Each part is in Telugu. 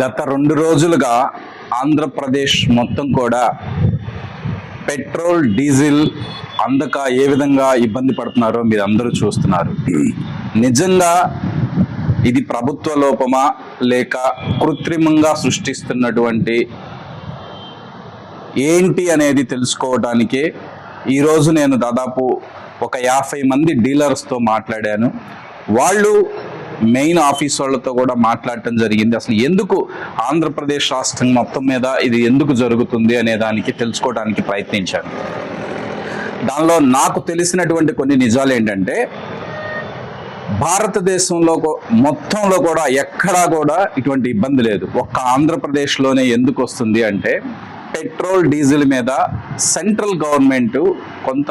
గత 2 రోజులుగా ఆంధ్రప్రదేశ్ మొత్తం కూడా పెట్రోల్ డీజిల్ అందక ఏ విధంగా ఇబ్బంది పడుతున్నారో మీరు అందరూ చూస్తున్నారు. నిజంగా ఇది ప్రభుత్వ లోపమా లేక కృత్రిమంగా సృష్టిస్తున్నటువంటి ఏంటి అనేది తెలుసుకోవడానికే ఈరోజు నేను దాదాపు ఒక 50 మంది డీలర్స్తో మాట్లాడాను. వాళ్ళు మెయిన్ ఆఫీస్ వాళ్ళతో కూడా మాట్లాడటం జరిగింది. అసలు ఎందుకు ఆంధ్రప్రదేశ్ రాష్ట్రం మొత్తం మీద ఇది ఎందుకు జరుగుతుంది అనే దానికి తెలుసుకోవడానికి ప్రయత్నించాను. దానిలో నాకు తెలిసినటువంటి కొన్ని నిజాలు ఏంటంటే, భారతదేశంలో మొత్తంలో కూడా ఎక్కడా కూడా ఇటువంటి ఇబ్బంది లేదు. ఒక్క ఆంధ్రప్రదేశ్లోనే ఎందుకు వస్తుంది అంటే, పెట్రోల్ డీజిల్ మీద సెంట్రల్ గవర్నమెంట్ కొంత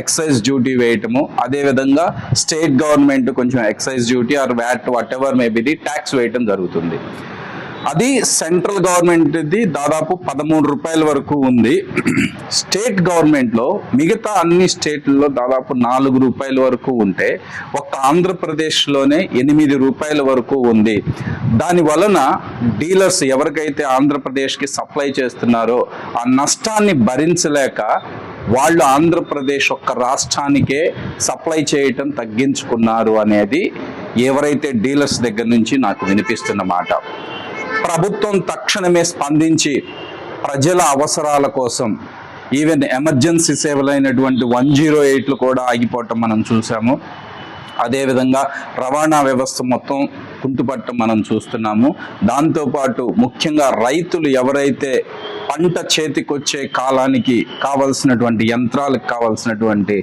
ఎక్సైజ్ డ్యూటీ వేయటము, అదేవిధంగా స్టేట్ గవర్నమెంట్ కొంచెం excise duty or VAT whatever may be the tax వేయటం జరుగుతుంది. అది సెంట్రల్ గవర్నమెంట్ది దాదాపు 13 రూపాయల వరకు ఉంది. స్టేట్ గవర్నమెంట్లో మిగతా అన్ని స్టేట్లలో దాదాపు 4 రూపాయల వరకు ఉంటే ఒక్క ఆంధ్రప్రదేశ్లోనే 8 రూపాయల వరకు ఉంది. దాని వలన డీలర్స్ ఎవరికైతే ఆంధ్రప్రదేశ్కి సప్లై చేస్తున్నారో ఆ నష్టాన్ని భరించలేక వాళ్ళు ఆంధ్రప్రదేశ్ ఒక్క రాష్ట్రానికే సప్లై చేయటం తగ్గించుకున్నారు అనేది ఎవరైతే డీలర్స్ దగ్గర నుంచి నాకు వినిపిస్తున్న మాట. ప్రభుత్వం తక్షణమే స్పందించి ప్రజల అవసరాల కోసం ఈవెన్ ఎమర్జెన్సీ సేవలైనటువంటి 108లు కూడా ఆగిపోవటం మనం చూసాము. అదేవిధంగా రవాణా వ్యవస్థ మొత్తం కుంటుపట్టడం మనం చూస్తున్నాము. దాంతోపాటు ముఖ్యంగా రైతులు ఎవరైతే పంట చేతికొచ్చే కాలానికి కావలసినటువంటి యంత్రాలకు కావలసినటువంటి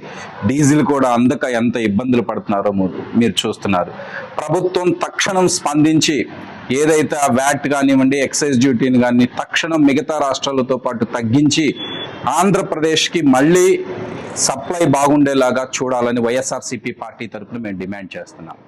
డీజిల్ కూడా అందక ఎంత ఇబ్బందులు పడుతున్నారో మీరు చూస్తున్నారు. ప్రభుత్వం తక్షణం స్పందించి ఏదైతే ఆ వ్యాట్ కానివ్వండి, ఎక్సైజ్ డ్యూటీని కానీ తక్షణం మిగతా రాష్ట్రాలతో పాటు తగ్గించి ఆంధ్రప్రదేశ్కి మళ్ళీ సప్లై బాగుండేలాగా చూడాలని వైఎస్ఆర్సీపీ పార్టీ తరఫున మేము డిమాండ్ చేస్తున్నాం.